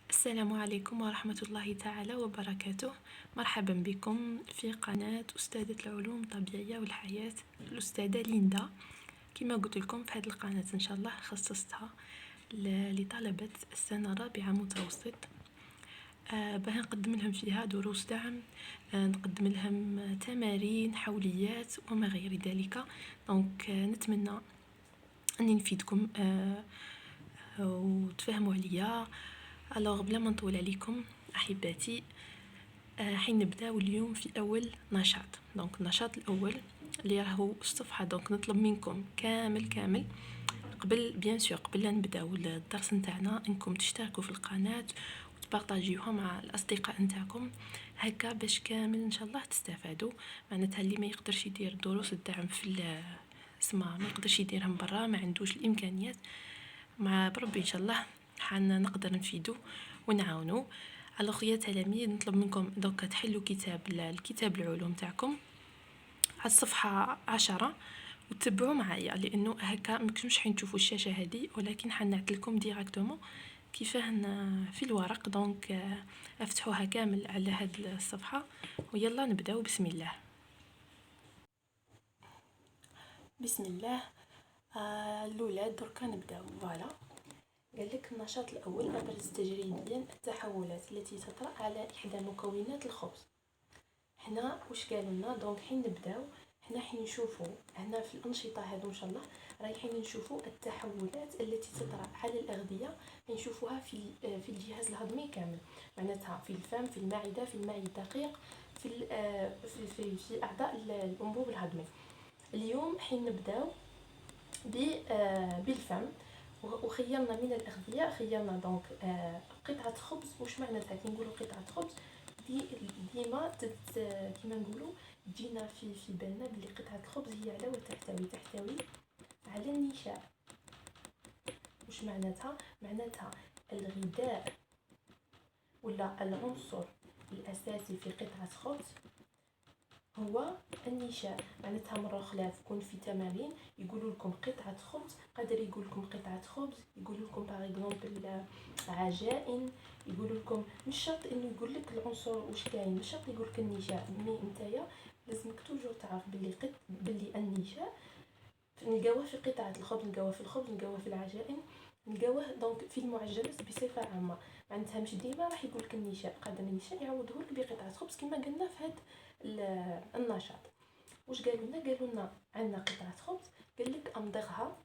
السلام عليكم ورحمة الله تعالى وبركاته. مرحبا بكم في قناة أستاذة العلوم الطبيعية والحياة الأستاذة ليندا. كما قلت لكم في هذه القناة إن شاء الله خصصتها لطلبة السنة الرابعة متوسط. باه نقدم لهم فيها دروس دعم، نقدم لهم تمارين حوليات وما غير ذلك. دونك نتمنى أني نفيدكم وتفهموا عليا. الوغ بلا ما نطول عليكم احباتي، حين نبداو اليوم في اول نشاط. دونك النشاط الاول اللي راهو الصفحه. دونك نطلب منكم كامل قبل بيان سور قبل لا نبداو الدرس نتاعنا انكم تشتركوا في القناه وتبارطاجيوها مع الاصدقاء نتاعكم، هكا باش كامل ان شاء الله تستفادوا. معناتها اللي ما يقدرش يدير دروس الدعم في اسمع ما يقدرش يديرهم برا، ما عندوش الامكانيات، مع بربي ان شاء الله حنا نقدر نفيدو ونعاونو. الوغ يا تلاميذ نطلب منكم دوكا تحلوا الكتاب العلوم تاعكم على الصفحة 10 وتتبعوا معايا، لانه هكا مكنتوش حين تشوفوا الشاشة هذه، ولكن حنعطيلكم ديراكتومون كيفاه في الورق. دونك افتحوها كامل على هذه الصفحة ويلا نبداو. بسم الله. بسم الله. الاولاد دركا نبداو. فوالا، قال لك النشاط الأول: أبرز تجريبيا التحولات التي تطرأ على إحدى مكونات الخبز. هنا واش قالوا لنا؟ دونك حين نبداو هنا حين نشوفوا هنا في الأنشطة هذو إن شاء الله رايحين نشوفوا التحولات التي تطرأ على الأغذية، نشوفوها في الجهاز الهضمي كامل، معناتها في الفم، في المعدة، في الماء الدقيق، في في أعضاء الأنبوب الهضمي. اليوم حين نبداو بالفم، وخيرنا من الأغذية، خيرنا دونك قطعة خبز. واش معناتها كي نقولوا قطعة خبز؟ ديما كيما نقولوا تجينا في بالنا بلي قطعة الخبز هي على تحتوي على النشاء. واش معناتها؟ معناتها الغذاء ولا العنصر الأساسي في قطعة خبز هو النشاء. معناتها مرة أخرى تكون في تمارين يقولوا لكم قطعة خبز، قادر يقول لكم قطعة خبز، يقولوا لكم باغ اكزومبل عجائن، يقولوا لكم مش شرط انه يقول لك العنصر واش كاين، مش شرط يقول لك النشاء، مي نتايا لازمك توجور تعرف باللي النشاء نلقاوه في قطعة الخبز، نلقاوه في الخبز، نلقاوه في العجائن، نلقاوه دونك في المعجنات بصفة عامة. معناتها مش ديما راح يقول لك النشاء، قادر النشاء يعوضه لك بقطعة خبز كما قلنا في هذا النشاط. واش قالوا لنا؟ قالوا لنا عندنا قطعة خبز، قال لك امضغها،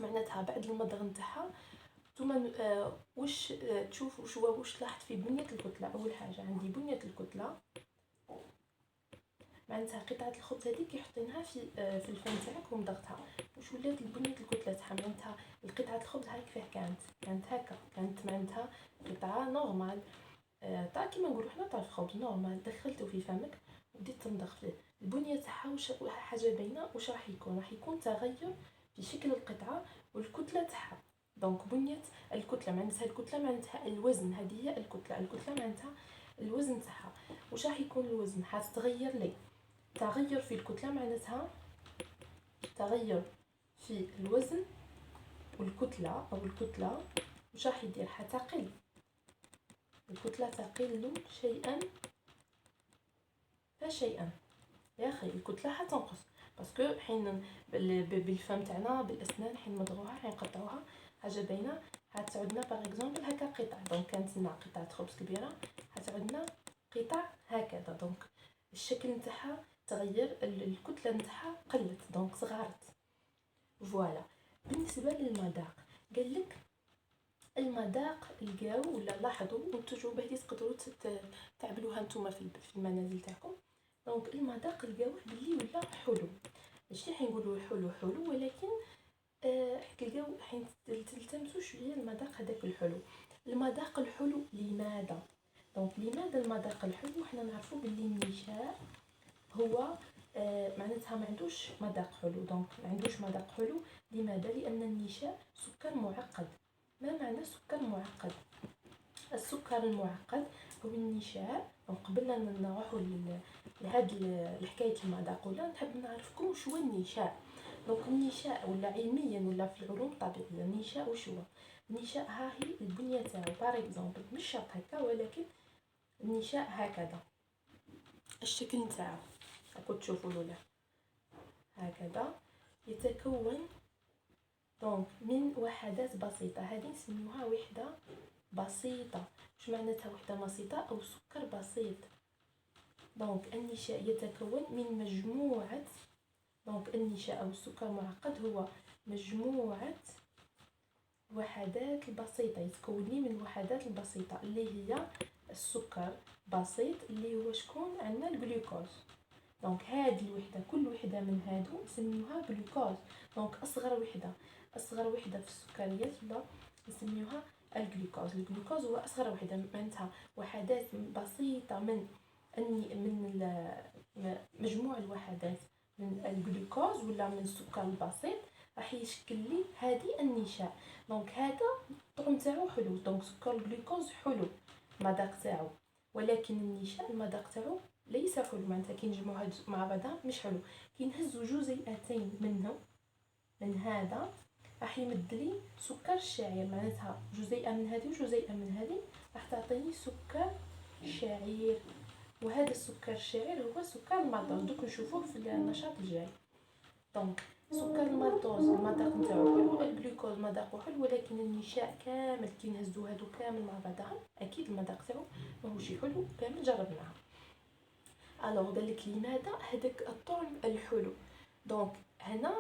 معناتها بعد المضغ نتاعها ثم واش تشوف واش تلاحظ في بنية الكتلة. اول حاجة عندي بنية الكتلة، معناتها قطعة الخبز هذيك يحطينها في الفم تاعك ومضغتها، واش ولات بنية الكتلة تاعها؟ معناتها القطعة الخبز هاك فيه كانت هكا، كانت معناتها قطعة نورمال، تاع كيما نقولوا حنا تاع الخبز نورمال، دخلته في فمك وبديت تمضغ فيه. البنية تاعها واش حاجة باينة؟ واش راح يكون تغير في شكل القطعة والكتلة تاعها. دونك بنية الكتلة معناتها الوزن، هذه هي الكتلة معناتها الوزن تاعها. واش راح يكون الوزن؟ حتتغير لي تغير في الكتلة، معناتها تغير في الوزن والكتلة أو الكتلة. واش راح يدير؟ حتقل الكتلة، تقل شيئا فشيئا. يا اخي الكتله حتنقص باسكو حين بالفم تاعنا بالاسنان حين نضغوها حين نقطعوها حاجه باينه هتعودنا باغ اكزومبل هكا قطع. دونك كانت لنا قطعه خبز كبيره هتعودنا قطع هكذا، دونك الشكل نتاعها تغير، الكتله نتاعها قلت دونك صغرت. فوالا. بالنسبه للمذاق قال لك المذاق لقاو ولا لاحظوا التجربه هذه تقدروا تعملوها نتوما في المنازل تاعكم. دونك المذاق لقاوه بلي ولا حلو، ماشي حنقولوا حلو ولكن تلقاو حين تلتمسوا شويه المذاق هذاك الحلو. المذاق الحلو لماذا؟ دونك لماذا المذاق الحلو؟ حنا نعرفوا بلي النشاء هو معناتها ما عندوش مذاق حلو. دونك ما عندوش مذاق حلو لماذا؟ لان النشاء سكر معقد. ما معنى سكر معقد؟ السكر المعقد هو النشاء. قبل ما نروحوا لهاد الحكايه المذاق ولا نحب نعرفكم واش هو النشاء. دونك النشاء ولا علميا ولا في العلوم الطبيعيه النشاء واش هو؟ النشاء ها هي البنيه تاعو. باغ اكزومبل مش شرط هكا، ولكن النشاء هكذا الشكل نتاعو راكم تشوفوا له هكذا يتكون دونك من وحدات بسيطه. هذه نسميوها وحده بسيطه. واش معناتها وحده بسيطه او سكر بسيط؟ دونك النشاء يتكون من مجموعه، دونك النشاء او السكر المعقد هو مجموعه وحدات البسيطه، يتكون لي من الوحدات البسيطه اللي هي السكر بسيط اللي هو شكون عندنا الجلوكوز. دونك هذه الوحده كل وحده من هادو نسميوها جلوكوز. دونك اصغر وحده في السكريات ولا نسميوها الجلوكوز. الجلوكوز هو اصغر وحده، معناتها وحدات بسيطه من مجموع الوحدات من الجلوكوز ولا من السكر البسيط راح يشكل لي هذه النشاء. دونك هذا الطعم تاعو حلو، دونك سكر الجلوكوز حلو المذاق تاعو، ولكن النشاء المذاق تاعو ليس حلو، معناتها كي نجمعوا هاد مع بعضها مش حلو. كي نهزوا جزيئتين منه من هذا راح يمد لي سكر الشعير، معناتها جزيئه من هذه وجزيئه من هذه راح تعطيني سكر شعير. وهذا السكر الشعير هو سكر المالتوز، دوك نشوفوه في النشاط الجاي. دونك سكر المالتوز المذاق نتاعو حلو، الجلوكوز مذاقه حلو، ولكن النشاء كامل كي نهزو هادو كامل مع بعضها اكيد المذاق تاعو ماهوش حلو. كامل جربناها. الوغ قالك لماذا هذاك الطعم الحلو؟ دونك هنا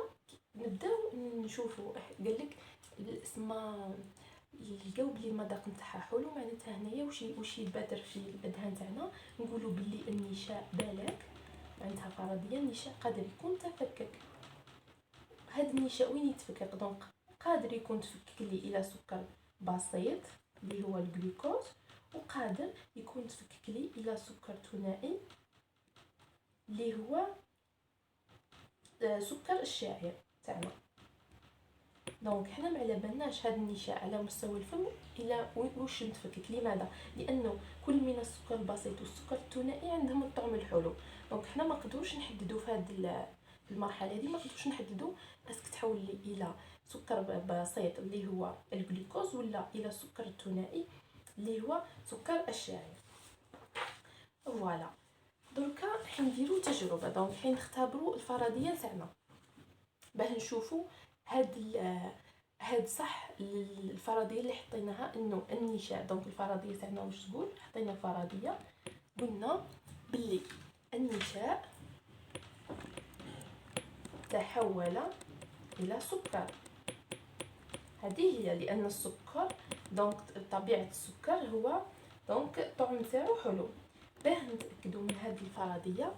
نبداو نشوفوا. قالك اسمها لقاو بلي المذاق نتاعها حلو، معناتها هنايا واش يبادر في الاذهان تاعنا؟ نقولوا بلي النشاء بالك، معناتها فرضيا النشاء قادر يكون تفكك. هذا النشاء وين يتفكك؟ دونك قادر يكون تفكك لي الى سكر بسيط اللي هو الجلوكوز، وقادر يكون تفكك لي الى سكر ثنائي اللي هو سكر الشعير تاعنا. دونك حنا ما على بالناش هذا النشاء على مستوى الفم الى واش نتفكك. لماذا؟ لانه كل من السكر البسيط والسكر الثنائي عندهم الطعم الحلو. دونك حنا ما نقدروش نحددوا في هذه المرحله هذه، ما نقدروش نحددوا اسك تحول لي الى سكر بسيط اللي هو الجلوكوز ولا الى سكر الثنائي اللي هو سكر الشعير. فوالا دركا حنديروا تجربه. دونك حين نختبروا الفرضيه تاعنا باه نشوفوا هاد صح الفرضيه اللي حطيناها انه النشاء. دونك الفرضيه تاعنا واش تقول؟ حطينا فرضيه قلنا باللي النشاء تحول الى سكر. هذه هي لان السكر دونك طبيعه السكر هو دونك الطعم تاعو حلو. باه نتاكدوا من هذه الفرضيه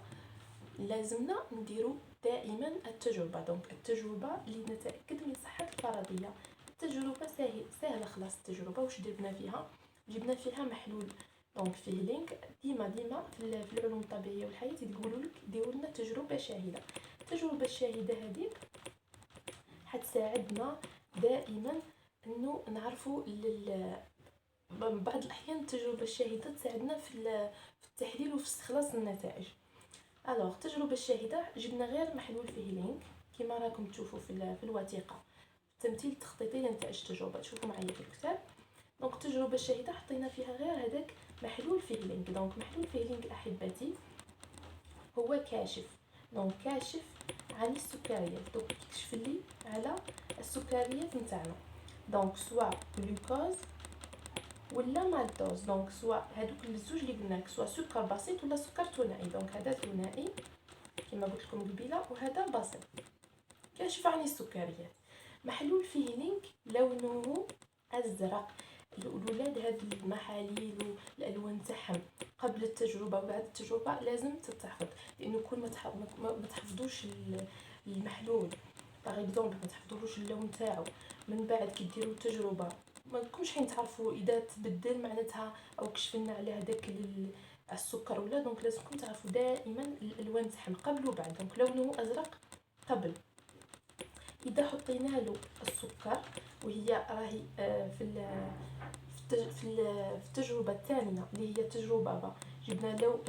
لازمنا نديروا دائما التجربه. دونك التجربه اللي نتاكد من صحه الفرضيه. التجربه سهله خلاص. التجربه واش درنا فيها؟ جبنا فيها محلول، دونك فيه لينك. ديما في العلوم الطبيعيه والحياه يقولوا لك ديروا لنا تجربه شاهده. التجربه الشاهده هذه حتساعدنا دائما انه نعرفوا بعض الاحيان التجربه الشاهده تساعدنا في التحليل وفي استخلاص النتائج. الوغ التجربه الشاهده جبنا غير محلول فيه لينك كما راكم تشوفوا في الوثيقه التمثيل التخطيطي لنتائج التجربه. تشوفوا معايا في الكتاب. دونك التجربه الشاهده حطينا فيها غير هذاك محلول فيه لينك. دونك محلول فيه لينك احبتي هو كاشف. دونك كاشف عن السكريات. دونك يكشف لي على السكريات نتاعنا، دونك سواء جلوكوز ولا مالتوز. دونك سواء هادوك الزوج اللي قلنا لك سواء سكر بسيط ولا سكر ثنائي. دونك هذا ثنائي كما قلت لكم قبيله وهذا بسيط. كاشف عن السكريات. محلول فيه لينك لونه ازرق. الاولاد هاد المحاليل والالوان تاعهم قبل التجربه وبعد التجربه لازم تتحفظ، لانه كل ما تحفظوش المحلول باغ اكزومبل ما تحفظوش اللون تاعو من بعد كي ديروا التجربه ما تكونش حين تعرفوا اذا تبدل معناتها او كشفنا على هذاك السكر ولا. دونك لازمكم تعرفوا دائما الالوان تاعهم قبل وبعد. دونك لونه ازرق قبل. اذا حطينا له السكر وهي راهي في التجربه الثانيه اللي هي التجربه جبنا له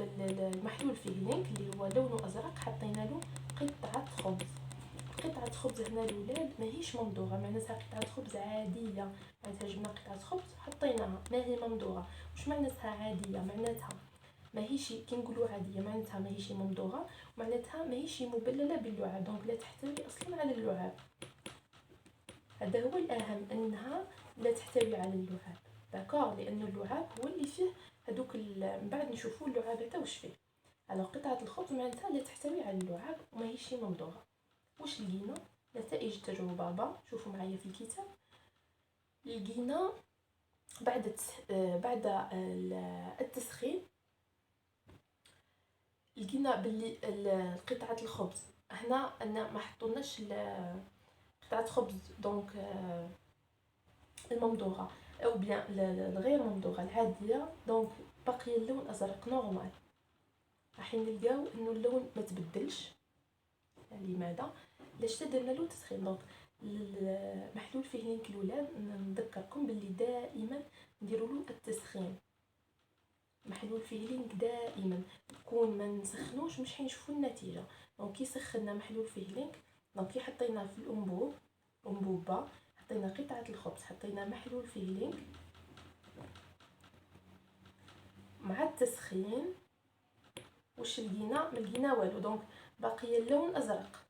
المحلول فيه لينك اللي هو لونه ازرق، حطينا له قطعه خبز. قطعه خبز هنا الاولاد ماهيش ممضوغه، معناتها قطعه خبز عاديه، معناتها جبنا قطعه خبز حطيناها ماهي ممضوغه. واش معناتها عاديه؟ معناتها ماهيش كي نقولوا عاديه معناتها ماهيش ممضوغه، معناتها ماهيش مبلله باللعاب، دونك لا تحتوي اصلا على اللعاب. هذا هو الاهم، انها لا تحتوي على اللعاب، داكوغ، لان اللعاب هو اللي فيه هذوك من بعد نشوفوا اللعاب هذا واش فيه. على قطعه الخبز معناتها لا تحتوي على اللعاب وماهيش ممضوغه. واش لقينا؟ نتائج التجربه با، شوفوا معايا في الكتاب. لقينا بعد التسخين لقينا باللي قطعه الخبز هنا انا ما حطوناش قطعه خبز دونك الممضوغه او بيان الغير ممضوغه العاديه، دونك بقي اللون ازرق نورمال. راح نلقاو انه اللون ما تبدلش. لماذا؟ لاش درنا له تسخين. دونك المحلول فيه لينك الاولاد نذكركم باللي دائما نديروا له التسخين. محلول فيه لينك دائما كون ما نسخنوش مش حنشوفوا النتيجه. دونك كي سخنا محلول فيه لينك، دونك كي حطينا في الانبوبه حطينا قطعه الخبز، حطينا محلول فيه لينك مع التسخين، واش لقينا؟ ما لقينا والو. دونك باقي اللون ازرق،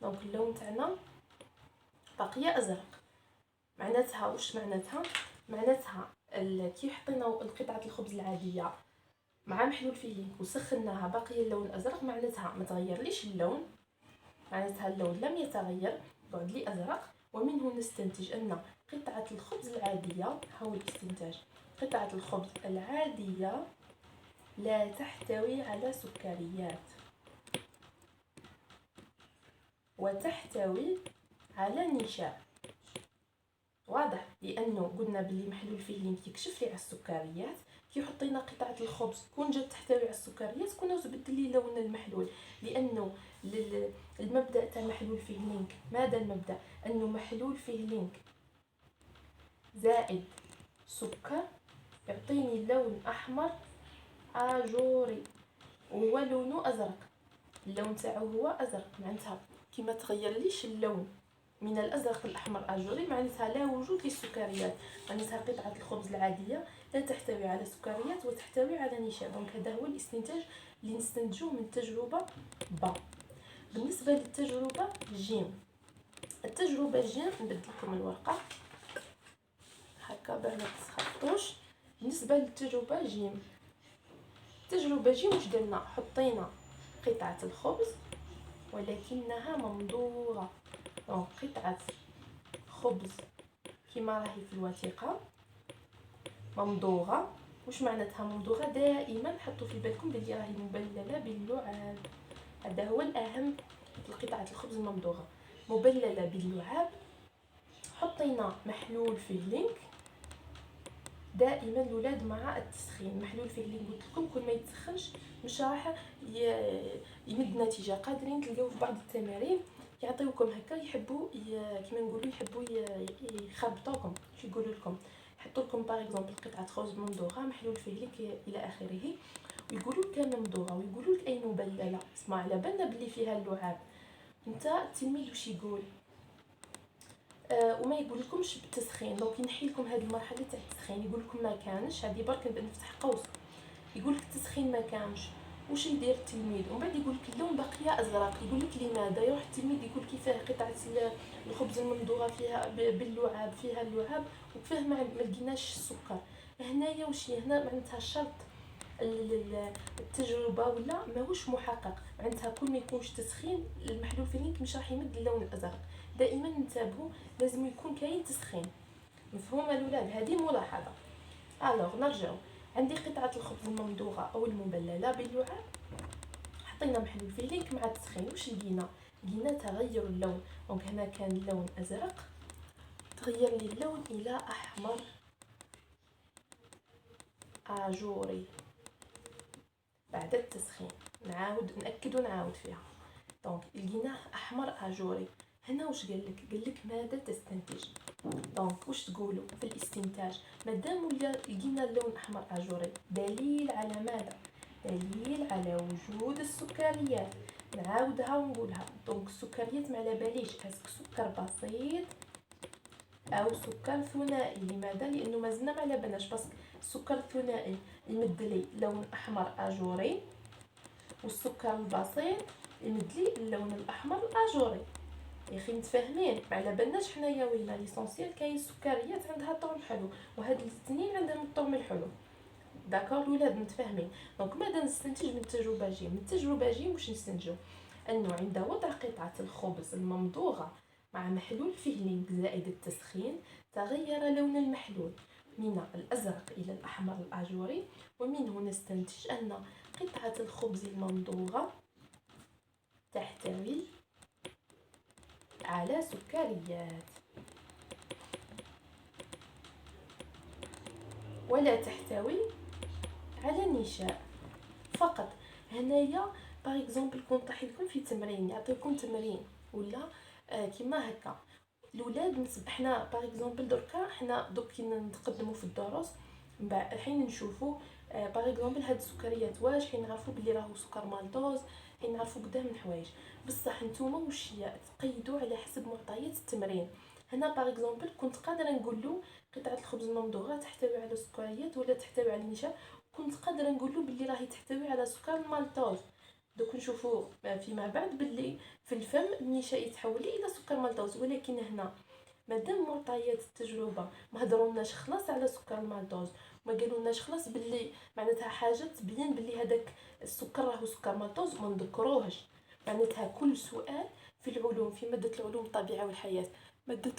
دونك اللون تاعنا باقي ازرق. معناتها واش معناتها؟ معناتها كي حطينا قطعه الخبز العاديه مع محلول فيه لينك وسخناها باقي اللون ازرق، معناتها ما تغيرليش اللون، معناتها اللون لم يتغير، بعد لي ازرق. ومنه نستنتج ان قطعه الخبز العاديه، حول الاستنتاج، قطعه الخبز العاديه لا تحتوي على سكريات وتحتوي على نشاء. واضح؟ لانه قلنا باللي محلول فيه لينك يكشف لي على السكريات. كي حطينا قطعه الخبز كون جات تحتوي على السكريات كنا تبدل لي لون المحلول، لانه المبدا تاع محلول فيه لينك، ماذا المبدا؟ انه محلول فيه لينك زائد سكر يعطيني لون احمر اجوري وهو لونه ازرق. اللون تاعو هو ازرق، معناتها كي ما تغيرليش اللون من الازرق للاحمر اجوري، معناتها لا وجود للسكريات، معناتها قطعه الخبز العاديه لا تحتوي على سكريات وتحتوي على نشاء. دونك هذا هو الاستنتاج اللي نستنتجوه من التجربه با. بالنسبه للتجربه جيم، التجربه جيم نبدل لكم الورقه هكا باش ما تسخطوش. بالنسبه للتجربه جيم، التجربه جيم واش درنا؟ حطينا قطعه الخبز ولكنها ممضوغه. دونك قطعه خبز كما راهي في الوثيقه ممضوغه. واش معناتها ممضوغه؟ دائما حطوا في بالكم بلي راهي مبلله باللعاب، هذا هو الاهم في قطعه الخبز الممضوغه، مبلله باللعاب. حطينا محلول فيه لينك دائما الاولاد مع التسخين. محلول فيه لينك قلت لكم كل ما يتسخنش مش راح يمد نتيجه. قادرين تلقاو في بعض التمارين يعطيوكم هكا يحبوا كيما نقولوا يحبوا يخبطوكم، شو يقولوا لكم؟ يحطوا لكم باغ اكزومبل قطعه خبز ممضوغه محلول فيه لينك الى اخره، ويقولوا لك ممضوغه ويقولوا لك اي مبلله. اسمع، على بالنا بلي فيها اللعاب، انت التلميذ واش يقول؟ وما يقول لكمش بالتسخين. دونك ينحي لكم هذه المرحله تاع التسخين، يقول لكم ما كانش، هذه برك نفتح قوس، يقول لك التسخين ما كانش. واش يدير التلميذ؟ ومن بعد يقول لك اللون بقي ازرق، يقول لك لماذا؟ يروح التلميذ يقول كيفاه قطعه الخبز الممضوغه فيها باللعاب، فيها اللعاب وكيفاه ما لقيناش السكر. هنايا واش هنا معناتها الشرط التجربه ولا ماهوش محقق، معناتها كل ما يكونش تسخين المحلول في لينك مش راح يمد اللون الازرق. دائما ننتبهوا لازم يكون كاين تسخين. مفهوم الاولاد؟ هذه ملاحظه. الوغ نرجعوا، عندي قطعه الخبز الممضوغه او المبلله باللعاب، حطينا محلول فيه لينك مع التسخين. واش لقينا؟ لقينا تغير اللون. دونك هنا كان اللون ازرق، تغير لي اللون الى احمر اجوري بعد التسخين. نعاود ناكد ونعاود فيها. دونك لقيناه احمر اجوري. هنا واش قال لك؟ قال لك ماذا تستنتج؟ دونك واش تقولوا في الاستنتاج؟ مادام لقينا اللون احمر اجوري، دليل على ماذا؟ دليل على وجود السكريات. نعاودها ونقولها. دونك السكريات ما على باليش اسك سكر بسيط او سكر ثنائي. لماذا؟ لانه مازلنا ما على بالناش، بس السكر الثنائي يمد لي لون احمر اجوري، والسكر البسيط يمد لي اللون الاحمر الاجوري. يا اخي متفاهمين؟ ما على بالناش حنايا وينا ليسونسيال كاين سكريات عندها طعم حلو وهاد الاثنين عندهم الطعم الحلو. داكور الولاد متفاهمين؟ دونك ماذا نستنتج من التجربه جيم؟ من التجربه جيم واش نستنتجوا؟ انه عند وضع قطعه الخبز الممضوغه مع محلول فيهلينغ زائد التسخين تغير لون المحلول من الازرق الى الاحمر الاجوري، ومنه نستنتج ان قطعه الخبز الممضوغه تحتوي على سكريات ولا تحتوي على نشاء فقط. هنايا باغ اكزومبل كون طيح لكم في تمرين، يعطيكم تمرين ولا كيما هكا الاولاد حنا باغ اكزومبل دركا حنا دوك كي نتقدموا في الدروس من بعد حين نشوفوا باغ اكزومبل هاد السكريات واش حين نعرفوا بلي راهو سكر مالتوز، حين نعرفوا قدام من حوايج. بصح نتوما واش تقيدوا على حسب معطيات التمرين. هنا باغ اكزومبل كنت قادره نقول له قطعه الخبز الممضوغه تحتوي على سكريات ولا تحتوي على النشا، كنت قادره نقول له بلي راهي تحتوي على سكر المالتوز. دوك نشوفوا فيما بعد باللي في الفم النشاء يتحول الى سكر مالتوز. ولكن هنا مادام معطيات التجربه ما هضرولناش خلاص على سكر المالتوز، ما قالولناش خلاص باللي معناتها حاجه تبين باللي هذاك السكر راهو سكر مالتوز ما نذكروهش. معناتها كل سؤال في العلوم، في ماده العلوم الطبيعه والحياه، ماده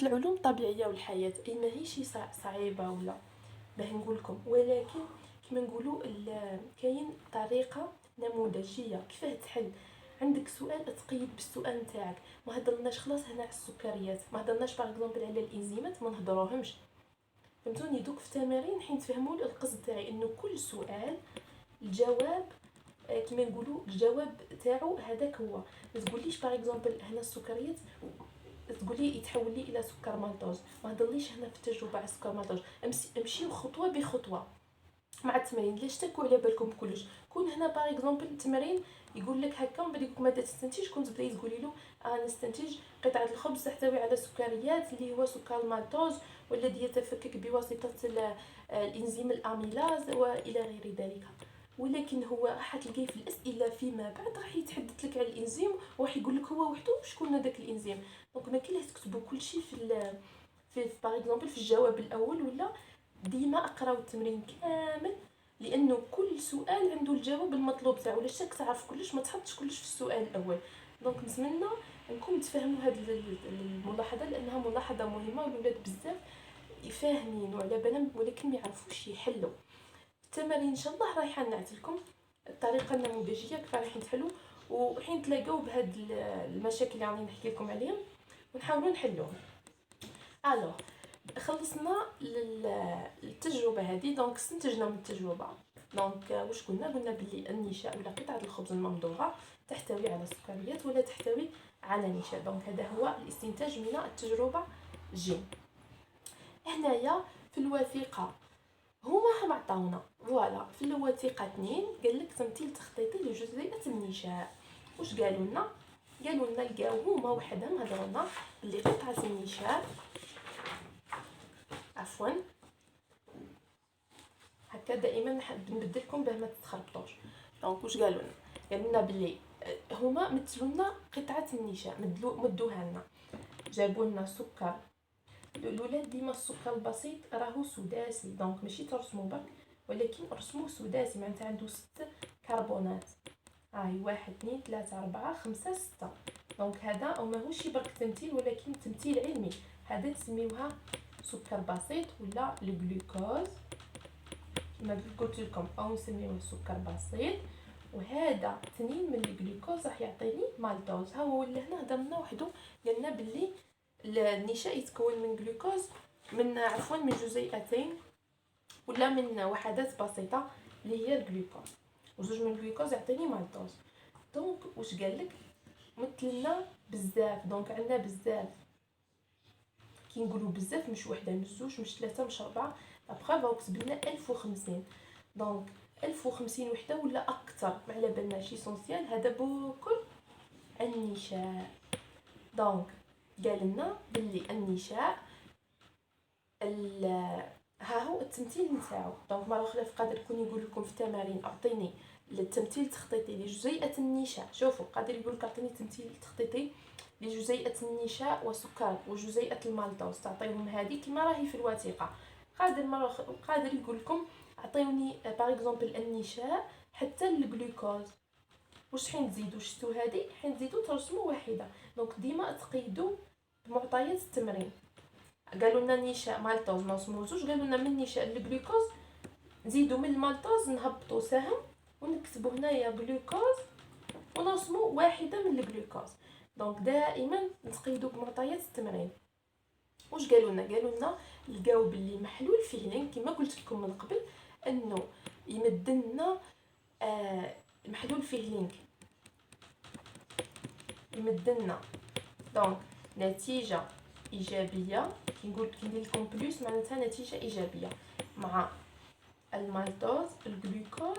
العلوم الطبيعيه والحياه اي ماهيش صعيبه ولا باه نقول لكم، ولكن كما نقولوا كاين طريقه نموذجيه كيفاه تحل. عندك سؤال تقيد بالسؤال نتاعك، ما هضرناش خلاص هنا على السكريات، ما هضرناش باغ اكزومبل على الانزيمات، ما نهضروهمش. فهمتوني؟ دوك في التمارين حين تفهموا القصد تاعي انه كل سؤال الجواب كما نقولوا الجواب تاعو هذاك هو. ما تقوليش باغ اكزومبل هنا السكريات تقولي يتحول لي الى سكر مالتوز، ما هضرليش هنا في التجربه على سكر مالتوز. امشيو خطوه بخطوه مع التمرين. ليش تاكلوا على بالكم كلش؟ كون هنا باغ اكزومبل التمرين يقول لك هكا من بعد يقول لك ماذا تستنتج، كنت بداي تقولي له نستنتج قطعه الخبز تحتوي على سكريات اللي هو سكر المالتوز والذي يتفكك بواسطه الانزيم الاميلاز والى غير ذلك. ولكن هو راح تلقيه في الاسئله فيما بعد راح يتحدث لك على الانزيم وراح يقول لك هو وحده شكون هذاك الانزيم. دونك ما كاين تكتبوا كل شيء في باغ اكزومبل في الجواب الاول، ولا ديما اقراو التمرين كامل، لانه كل سؤال عنده الجواب المطلوب تاعو. لاش راك تعرف كلش ما تحطش كلش في السؤال الاول. دونك نتمنى انكم تفهموا هذه الملاحظه لانها ملاحظه مهمه، والولاد بزاف فاهمين وعلى بالهم ولكن ما يعرفوش يحلوا. التمارين ان شاء الله رايحه نعطي لكم الطريقه النموذجيه كيف راح تحلوا، وحين تلاقاو بهاد المشاكل اللي راني نحكي لكم عليهم ونحاولوا نحلوهم. الو خلصنا التجربه هذه. دونك استنتجنا من التجربه دونك واش قلنا باللي النشاء ولا قطعه الخبز الممضوغه تحتوي على سكريات ولا تحتوي على نشاء. دونك هذا هو الاستنتاج من التجربه جيم. هنايا في الوثيقه هما هم عطاونا فوالا في الوثيقه 2 قال لك تمثيل تخطيطي لجزيئه النشاء. واش قالوا لنا؟ قالوا لنا لقاو هما وحدهم هضروا لنا اللي قطعه النشاء عفوا هكا دائما نبدلكم باه ما تتخربطوش. دونك واش قالوا لنا؟ قالوا لنا بلي هما مثلوا لنا قطعه النشاء، مدوها لنا، جابوا لنا سكر. الولاد ديما السكر البسيط راهو سداسي، دونك ماشي ترسموا برك ولكن رسموه سداسي، معناتها عنده 6 كربونات. هاي 1 2 3 4 5 6. دونك هذا او ماهوش برك تمثيل ولكن تمثيل علمي. هذا تسميوها سكر بسيط ولا الجلوكوز كما قلت لكم، او نسميوه سكر بسيط. وهذا 2 من الجلوكوز راح يعطيني مالتوز. ها هو اللي هنا هضرنا وحده قالنا باللي النشاء يتكون من جلوكوز من جزيئتين ولا من وحدات بسيطه اللي هي الجلوكوز، وزوج من الجلوكوز يعطيني مالتوز. دونك واش قال لك؟ مثلنا بزاف. دونك عندنا بزاف، كي نقولوا بزاف مش وحده مش زوج مش ثلاثه مش اربعه، ابخي كتب لنا 1050. دونك 1050 وحده ولا اكثر، ما على بالنا شي سونسيال هذا بكل النشاء. دونك قال لنا باللي النشاء ها هو التمثيل نتاعو. دونك مره اخرى قادر يكون يقول لكم في التمارين اعطيني التمثيل التخطيطي لجزيئه النشاء. شوفوا قادر يقول لك اعطيني التمثيل التخطيطي لجزيئه النشاء وسكر وجزيئه المالتوز، تعطيهم هذه كما راهي في الوثيقه. قادر يقول لكم اعطيوني باغ اكزومبل النشاء حتى الجلوكوز، واش حين تزيدوا شتو هذه حين تزيدوا ترسموا واحده. دونك ديما تقيدوا بمعطيات التمرين. قالوا لنا نشاء مالتوز نرسموا زوج، قالوا لنا من نشاء الجلوكوز نزيدوا من المالتوز نهبطوا سهم ونكتبوا هنايا جلوكوز ونرسموا واحده من الجلوكوز. دونك دائما نتقيدوا بمعطيات التمرين. واش قالوا لنا لقاو باللي محلول فيه لينك كما قلت لكم من قبل انه يمد لنا محلول فيه لينك يمد لنا دونك نتيجه ايجابيه. كندير لكم بلوس معناتها نتيجه ايجابيه مع المالتوز الجلوكوز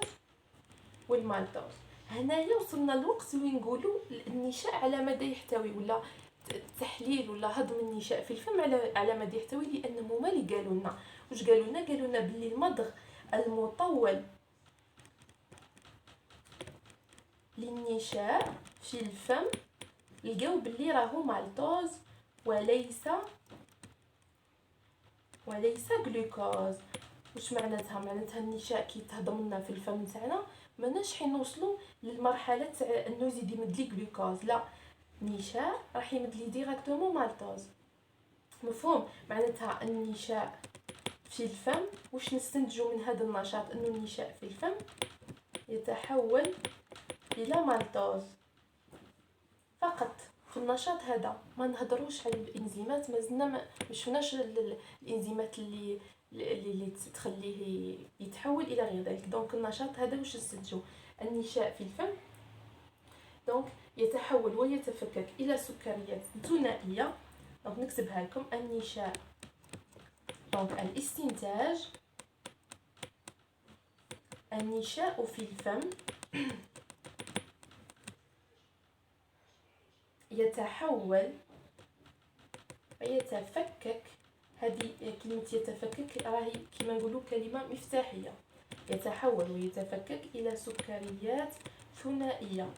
والمالتوز. هنايا وصلنا الوقت وين نقولوا النشاء على ماذا يحتوي، ولا التحليل ولا هضم النشاء في الفم على ماذا يحتوي. لان هما اللي قالوا لنا واش قالوا لنا باللي المضغ المطول للنشاء في الفم لقاو باللي راهو مالتوز وليس جلوكوز. واش معناتها النشاء كي تهضم لنا في الفم تاعنا ماناش حين نوصلوا للمرحله تاع انه يزيد يمد لي جلوكوز، لا النشاء راح يمد لي ديريكتومون مالتوز. مفهوم؟ معناتها النشاء في الفم واش نستنتجوا من هذا النشاط انه النشاء في الفم يتحول الى مالتوز فقط. في النشاط هذا ما نهضروش على الانزيمات، مازلنا ما شفناش الانزيمات اللي تخليه يتحول الى غير ذلك. دونك النشاط هذا واش نستنتجوا النشاء في الفم دونك يتحول ويتفكك الى سكريات ثنائيه. دونك نكتبها لكم النشاء دونك الاستنتاج النشاء في الفم يتحول ويتفكك. هذه كلمة يتفكك راهي كما نقولوا كلمة مفتاحية. يتحول ويتفكك إلى سكريات ثنائية،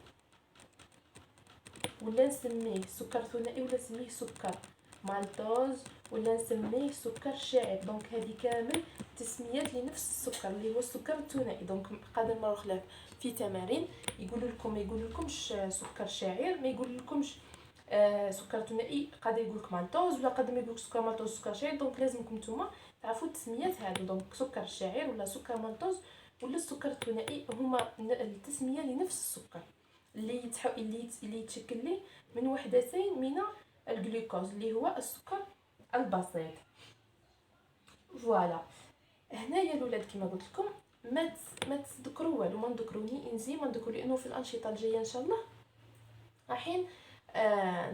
ولا نسميه سكر ثنائي ولا نسميه سكر مالتوز ولا نسميه سكر شاعر. دونك هذه كامل تسميات لنفس السكر اللي هو السكر الثنائي. دونك قادر مره اخرى في تمارين يقولوا لكمش سكر شاعر، ما يقول لكمش سكر ثنائي، قادر يقول لك مالتوز ولا قادر ما يقول لك سكر مالتوز سكر شاعر. دونك لازمكم نتوما تعرفوا التسميات هذو. دونك سكر شاعر ولا سكر مالتوز ولا السكر الثنائي هما التسميه لنفس السكر اللي يتشكل ليه من وحدتين من الجلوكوز اللي هو السكر البسيط. فوالا هنايا الاولاد كما قلت لكم ما تذكروا والو، ما نذكروا ني انزيم، ما نذكروا لانه في الانشطه الجايه ان شاء الله رايحين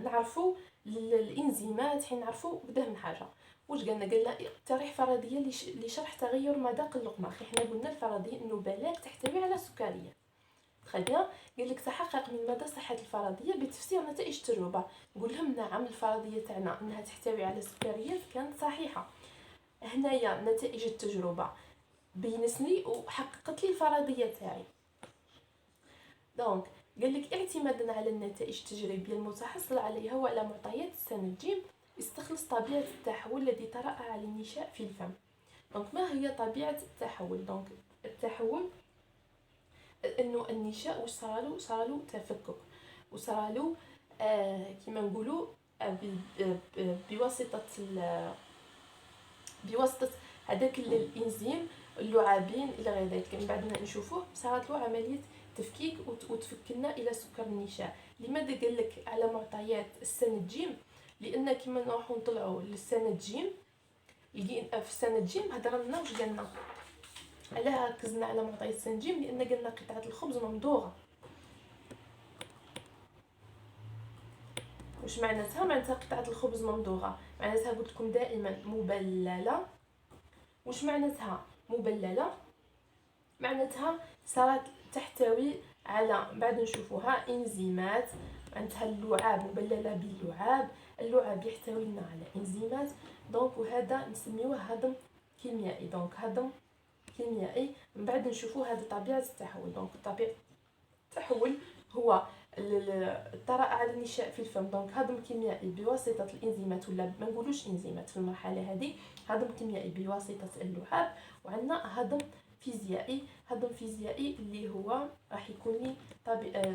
نعرفوا الانزيمات، حين نعرفوا بدا من حاجه. واش قالنا تريح فرضيه لشرح تغير مذاق اللقمه. حنا قلنا الفرضيه انه بلاك تحتوي على سكريات. très bien. قال لك تحقق من مدى صحة الفرضية بتفسير نتائج التجربة. نقول لهم نعم الفرضية تاعنا انها تحتوي على سكريات كانت صحيحة. هنايا نتائج التجربة بينت لي وحققت لي الفرضية تاعي. دونك قال لك اعتمادا على النتائج التجريبية المتحصل عليها وعلى معطيات السند ج استخلص طبيعة التحول الذي طرأ على النشاء في الفم. دونك ما هي طبيعة التحول؟ دونك التحول انه النشاء واش صرالو تفكك وصرالو كما نقولوا بواسطه هذاك الانزيم اللعابين الى غير ذلك. من بعد ما نشوفوه صارت له عمليه تفكيك وتفكلنا الى سكر النشاء. لماذا قال لك على معطيات السند ج؟ لان كما نروحوا نطلعوا للسند ج في السند ج هضر لنا واش قالنا علاه ركزنا على معطيات السند ج لان قلنا قطعه الخبز ممضوغه. واش معناتها قطعه الخبز ممضوغه معناتها قلت لكم دائما مبلله. واش معناتها مبلله؟ معناتها صارت تحتوي على، بعد نشوفوها، انزيمات. معناتها اللعاب مبلله باللعاب، اللعاب يحتوي لنا على انزيمات. دونك وهذا نسميوه هضم كيميائي. دونك هضم كيميائي. من بعد نشوفوا هذه طبيعه التحول. دونك طبيعه التحول هو الطراء على النشاء في الفم. دونك هضم كيميائي بواسطه الانزيمات، ولا ما نقولوش انزيمات في المرحله هذه، هضم كيميائي بواسطه اللعاب. وعندنا هضم فيزيائي. هضم فيزيائي اللي هو راح يكون لي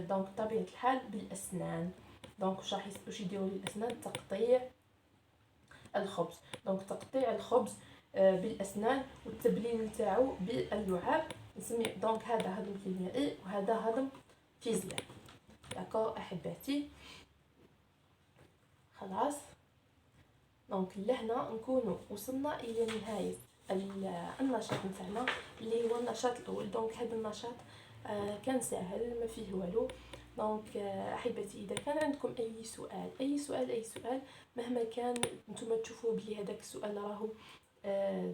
دونك طبيعه الحال بالاسنان. دونك واش يديروا للاسنان؟ تقطيع الخبز. دونك تقطيع الخبز بالاسنان والتبليل نتاعو باللعاب نسمي. دونك هذا هضم كيميائي وهذا هضم فيزيائي. داكور احباتي؟ خلاص. دونك لهنا نكونوا وصلنا الى نهايه النشاط نتاعنا اللي هو النشاط الاول. دونك هذا النشاط كان سهل ما فيه والو. دونك احبتي، اذا كان عندكم اي سؤال اي سؤال مهما كان، نتوما تشوفوا بلي هذاك السؤال راهو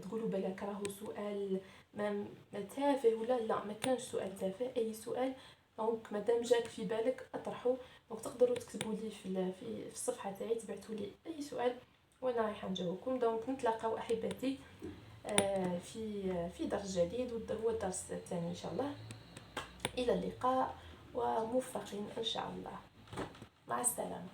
تقولوا بالك راهو سؤال ما تافه ولا لا، ما كانش سؤال تافه. اي سؤال دونك مادام جاك في بالك اطرحوا. دونك تقدروا تكتبوا لي في الصفحه تاعي، تبعتوا لي اي سؤال وانا رايحه نجاوبكم. دونك نتلاقاو احبتي في درس جديد، هو الدرس الثاني ان شاء الله. الى اللقاء وموفقين ان شاء الله. مع السلامه.